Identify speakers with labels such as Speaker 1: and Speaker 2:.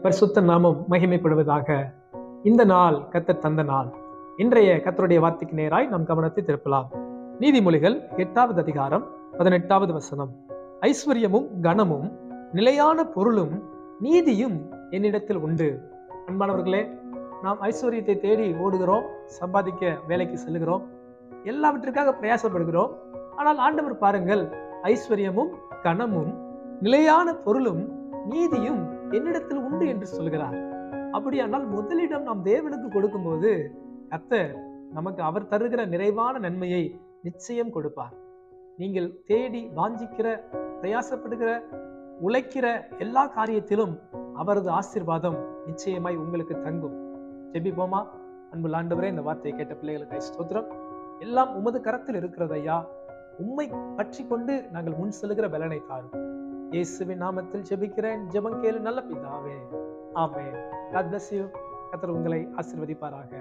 Speaker 1: பரிசுத்த நாமம் மகிமைப்படுவதாக. இந்த நாள் கர்த்தர் தந்த நாள். இன்றைய கர்த்தருடைய வார்த்தைக்கு நேராய் நம் கவனத்தை திருப்பலாம். நீதிமொழிகள் 8வது அதிகாரம் 18வது வசனம். ஐஸ்வர்யமும் கனமும் நிலையான பொருளும் நீதியும் என்னிடத்தில் உண்டு. அன்பானவர்களே, நாம் ஐஸ்வர்யத்தை தேடி ஓடுகிறோம், சம்பாதிக்க வேலைக்கு செல்லுகிறோம், எல்லாவற்றிற்காக பிரயாசப்படுகிறோம். ஆனால் ஆண்டவர் பாருங்கள், ஐஸ்வர்யமும் கனமும் நிலையான பொருளும் நீதியும் என்னிடத்தில் உண்டு என்று சொல்கிறார். அப்படியானால் முதலிடம் நாம் தேவனுக்கு கொடுக்கும்போது கர்த்தர் நமக்கு அவர் தருகிற நிறைவான நன்மையை நிச்சயம் கொடுப்பார். நீங்கள் தேடி வாஞ்சிக்கிற, பிரயாசப்படுகிற, உழைக்கிற எல்லா காரியத்திலும் அவரது ஆசீர்வாதம் நிச்சயமாய் உங்களுக்கு தங்கும். ஜெபிப்போமா? அன்புள்ள ஆண்டவரே, இந்த வார்த்தையை கேட்ட பிள்ளைகளுக்கு ஸ்தோத்திரம். எல்லாம் உமது கரத்தில் இருக்கிறது ஐயா. உம்மை பற்றி கொண்டு நாங்கள் முன் செல்கிற பலனை தாரும். இயேசுவின் நாமத்தில் ஜெபிக்கிறேன், ஜெபம் கேளு நல்ல பிதாவே. ஆமென். God bless you. கர்த்தர் உங்களை ஆசீர்வதிப்பாராக.